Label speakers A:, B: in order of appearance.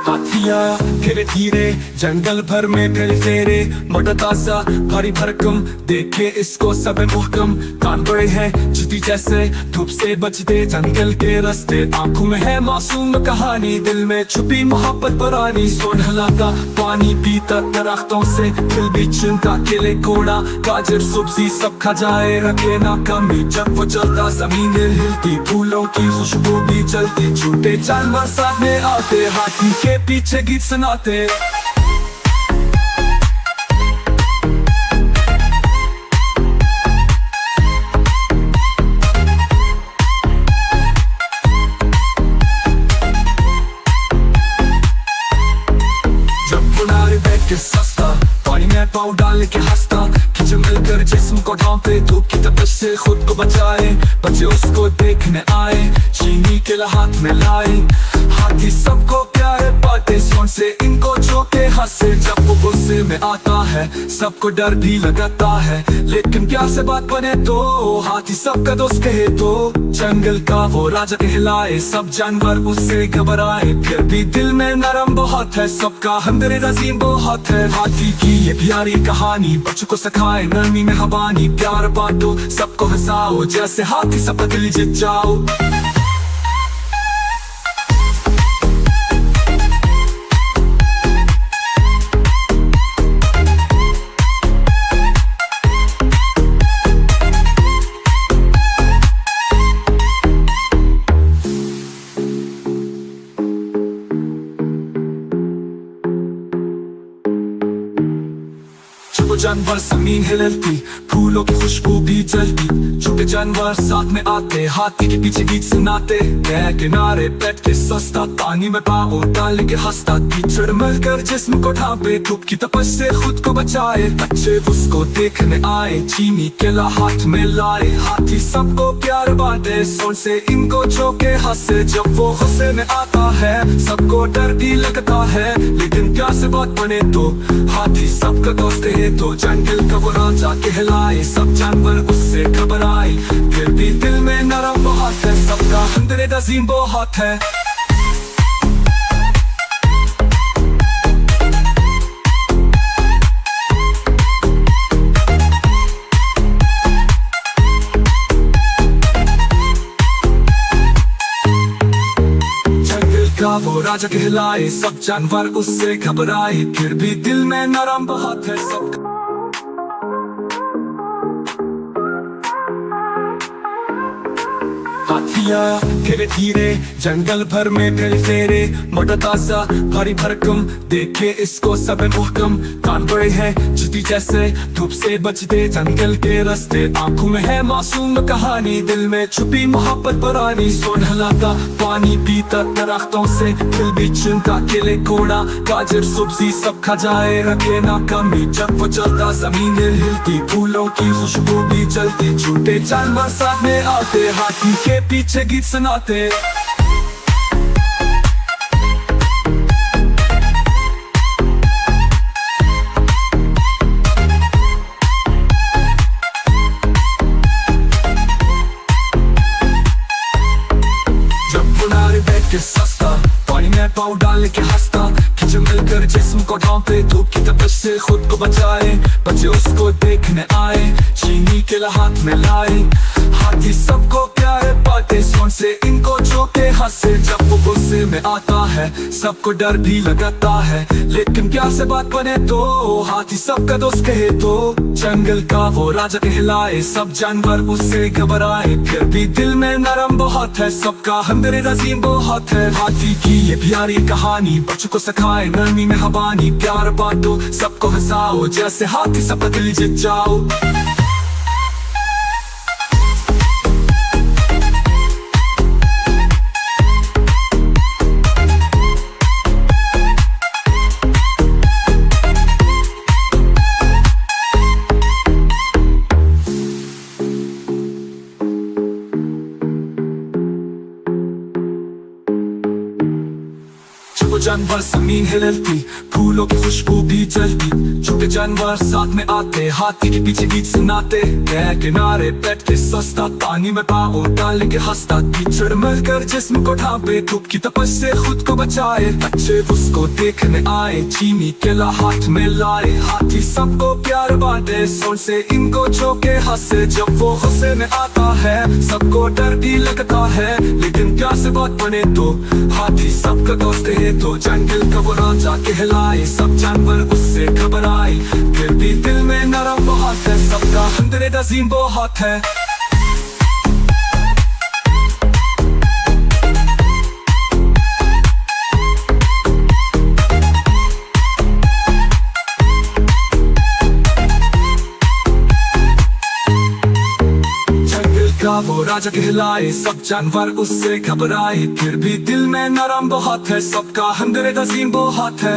A: हाथिया धीरे धीरे जंगल भर में फिर फेरे, मोटा ताजा भारी भरकम देखे इसको सब मुहकम। कान बड़े हैं चुती जैसे धूप से बचते जंगल के रास्ते। आंखों में है मासूम कहानी, दिल में छुपी मोहब्बत पुरानी। सोनहला का पानी पीता दरख्तों से, दिल भी चुनता केले कोड़ा। गाजर सब्जी सब खा जाए रखे ना कमी, जब वो चलता जमीन हिलती, फूलों की खुशबू भी चलती। छोटे जानवर साथ में आते, हाथी के पीछे गीत सुनाते। जब किनारे बैठ के सस्ता, पानी में पाँव डाल के हंसता, खींचे मिलकर जिस्म को ढांपे, धूप की तपिश से खुद को बचाए। बच्चे उसको देखने आए, चीनी के हाथ में लाए। हाथी सबको प्यारे पाते, सोन से इनको चौके हंसे। जब वो गुस्से में आता है सबको डर भी लगाता है, लेकिन प्यार से बात बने तो हाथी सबका दोस्त कहे तो। जंगल का वो राजा कहलाए, सब जानवर उससे घबराए। फिर भी दिल में नरम बहुत है, सबका हमदर्द अजीम बहुत है। हाथी की ये प्यारी कहानी बच्चों को सिखाए, नरमी में हवानी। प्यार बांटो सबको हंसाओ, जैसे हाथी सबका दिल जीत जाओ। जानवर जमीन हिलती, फूलों की खुशबू भी जलती। छोटे जानवर साथ में आते, हाथी के पीछे गीत सुनाते। मैं किनारे बैठ के सस्ता, पानी में पाँव डाल के हंसता, कीचड़ मिलकर जिस्म को ढांपे, धूप की तपश से खुद को बचाए। बच्चे उसको देखने आए, चीनी केला हाथ में लाए। हाथी सबको प्यार बांटे, सोन से इनको चौके हंसे। जब वो गुस्से में आता है सबको डर भी लगता है, लेकिन प्यार से बात बने तो हाथी सबका दोस्त है तो। जंगल का वो राजा कहलाए, सब जानवर उससे घबराए। फिर भी दिल में नरम बहुत है, सबका हमदर्द अजीम बहुत है। जंगल का वो राजा कहलाए, सब जानवर उससे घबराए। फिर भी दिल में नरम बहुत है, सबका हाथिया धीरे धीरे जंगल भर में फिर फेरे, मोटा ताजा भारी भरकम देखे इसको सब मुहकम। कान बड़े हैं चुती जैसे धूप से बचते जंगल के रास्ते। आंखों में है मासूम कहानी, दिल में छुपी मोहब्बत पुरानी। सोनहला का पानी पीता दरख्तों से, दिल भी चुनता केले कोड़ा। गाजर सब्जी सब खा जाए रखे ना कमी, जब वो चलता जमीन हिलती, फूलों की खुशबू भी चलती। छोटे जानवर साथ में आते, हाथी के पीछे गीत सुनाते। जब किनारे बैठ के सस्ता, पानी में पाँव डाल के हंसता, खींचे मिलकर जिस्म को ढांपे, धूप की तपिश से खुद को बचाए। बच्चे उसको देखने आए, चीनी केला हाथ में लाए। हाथी सबको प्यारे पाते, सोन से इनको चौके हंसे। जब वो गुस्से में आता है सबको डर भी लगाता है, लेकिन प्यार से बात बने तो हाथी सबका दोस्त कहे तो। जंगल का वो राजा कहलाए, सब जानवर उससे घबराए। फिर भी दिल में नरम बहुत है, सबका हमदर्द अजीम बहुत है। हाथी की ये प्यारी कहानी बच्चों को सिखाए, नरमी में हवानी। प्यार बांटो सबको हंसाओ, जैसे हाथी सबका दिल जीत जाओ। जानवर जमीन हिलती, फूलों की खुशबू भी जलती। छोटे जानवर साथ में आते, हाथी के पीछे गीत सुनाते। किनारे बैठ के सस्ता, पानी में पाँव डाल के हंसता। कीचड़ मिलकर जिस्म को ढांपे, धूप की तपश से खुद को बचाए। बच्चे उसको देखने आए, चीनी केला हाथ में लाए। हाथी सबको प्यार बांटे, सोल से इनको छोके हंसे। जब वो गुस्से में आता है, सबको डर भी लगता है। लेकिन प्यार से बात बने तो हाथी सबका दोस्त है। तो जंगल का वो राजा कहलाए, सब जानवर उससे घबराए। फिर भी दिल में नरम बहुत है, सबका हमदर्द अजीम बहुत है। वो राजा कहलाए, सब जानवर उससे घबराए। फिर भी दिल में नरम बहुत है, सबका हमदर्द अजीम बहुत है।